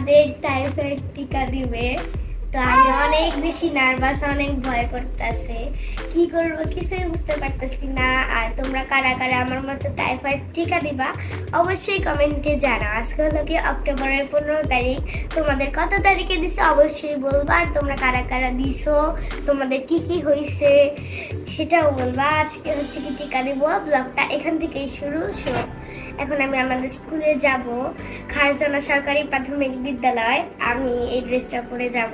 আমাদের টাইফয়েড টিকা দিবে। তো আমি অনেক বেশি নার্ভাস, অনেক ভয় করতেছে, কি করব কিছুই বুঝতে পারতেছি না। আর তোমরা কারা কারা আমার মতো টাইফয়েড টিকা দিবা অবশ্যই কমেন্টে জানাও। আজকে হলো কি অক্টোবরের 15 তারিখ, তোমাদের কত তারিখে দিছো অবশ্যই বলবা। আর তোমরা কারা কারা দিছো, তোমাদের কি কি হয়েছে সেটাও বলবা। আজকে হচ্ছে কি টিকা দিব, ব্লগটা এখান থেকেই শুরু। এখন আমি আমাদের স্কুলে যাব, খারজানা সরকারি প্রাথমিক বিদ্যালয়। আমি এই ড্রেসটা পরে যাব,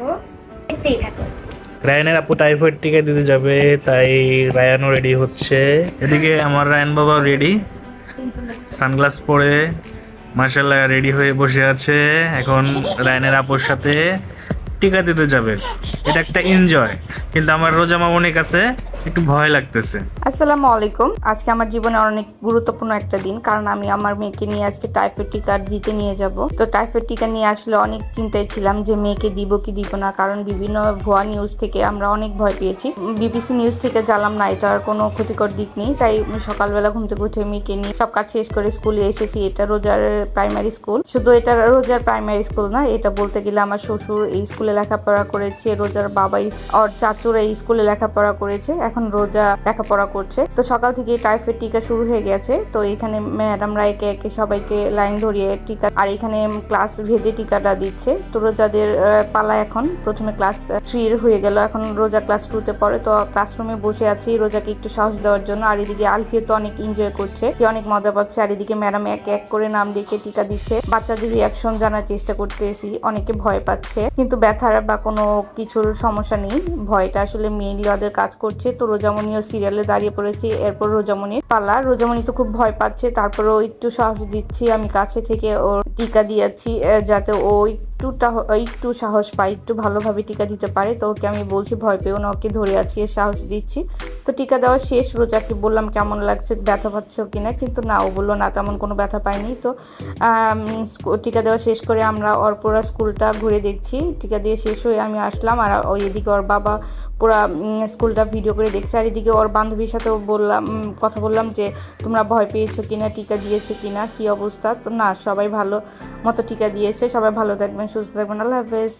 দেখতেই থাকো। রায়ানের আপু টাইফয়েড টিকা দিতে যাবে, তাই রায়ানও রেডি হচ্ছে। এদিকে আমার রায়ান বাবা রেডি, সানগ্লাস পরে মাশাআল্লাহ রেডি হয়ে বসে আছে। এখন রায়ানের আপুর সাথে টিকা দিতে যাবে, এটা একটা এনজয়। কিন্তু আমার রোজা মামুনের কাছে একটু ভয় লাগতেছে। আসসালামু আলাইকুম। আজকে আমার জীবনে অনেক গুরুত্বপূর্ণ একটা দিন, কারণ আমি আমার মেয়েকে নিয়ে আজকে টাইফয়েড টিকা দিতে নিয়ে যাব। তো টাইফয়েড টিকা নিয়ে আসলে অনেক চিন্তায় ছিলাম যে মেয়েকে দিব কি দিব না, কারণ বিভিন্ন ভুয়া নিউজ থেকে আমরা অনেক ভয় পেয়েছি। বিবিসি নিউজ থেকে জানলাম না এটার কোনো ক্ষতিকর দিক নেই, তাই সকালবেলা ঘুম থেকে উঠে মেয়েকে নিয়ে সব কাজ শেষ করে স্কুলে এসেছি। এটা রোজার প্রাইমারি স্কুল, শুধু এটা রোজার প্রাইমারি স্কুল না, এটা বলতে গেলে আমার শ্বশুর এই স্কুলে লেখাপড়া করেছে, রোজার বাবা আর চাচুরা এই স্কুলে লেখাপড়া করেছে, এখন রোজা লেখাপড়া করছে। তো সকাল থেকে টাইফয়েড টিকা শুরু হয়ে গেছে। তো এখানে ম্যাডামরা একে একে সবাইকে লাইন ধরিয়ে টিকা, আর এখানে ক্লাস ভেদে টিকাটা দিচ্ছে। তো রোজাদের পালা এখন প্রথমে ক্লাস 3 হয়ে গেল, এখন রোজা ক্লাস 2-তে পড়ে। তো ক্লাসরুমে বসে আছি রোজাকে একটু সাহস দেওয়ার জন্য। আর এদিকে আলফিয়া তো অনেক এনজয় করছে, সে অনেক মজা পাচ্ছে। আর এদিকে ম্যাডাম এক এক করে নাম ডেকে টিকা দিচ্ছে। বাচ্চাদের রিয়াকশন জানার চেষ্টা করতেছি, অনেকে ভয় পাচ্ছে কিন্তু ব্যথার বা কোনো কিছুর সমস্যা নেই, ভয়টা আসলে মেইনলি ওদের কাজ করছে। তো রোজামণিও সিরিয়ালে দাঁড়িয়ে পড়েছি, এরপর রোজামণির পালা। রোজামণি তো খুব ভয় পাচ্ছে, তারপরেও একটু সাহস দিচ্ছি আমি, কাছে থেকে ওর টিকা দিয়েছি যাতে ও একটু সাহস পায়, একটু ভালোভাবে টিকা দিতে পারে। তো ওকে আমি বলছি ভয় পেও না, ওকে ধরে আছি, সাহস দিচ্ছি। তো টিকা দেওয়া শেষ, রোজাকে বললাম কেমন লাগছে, ব্যথা পাচ্ছ কিনা, কিন্তু না, ও বললো না তেমন কোনো ব্যথা পাইনি। তো টিকা দেওয়া শেষ করে আমরা পুরো স্কুলটা ঘুরে দেখছি। টিকা দিয়ে শেষ হয়ে আমি আসলাম, আর ওই এদিকে ওর বাবা পুরা স্কুলটা ভিডিও করে দেখছে। আর এদিকে ওর বান্ধবীর সাথেও কথা বললাম যে তোমরা ভয় পেয়েছো কিনা, টিকা দিয়েছো কিনা, কি অবস্থা। তো না, সবাই ভালো মতো টিকা দিয়েছে। সবাই ভালো থাকবেন, সুস্থ থাকবেন, আল্লাহ হাফেজ।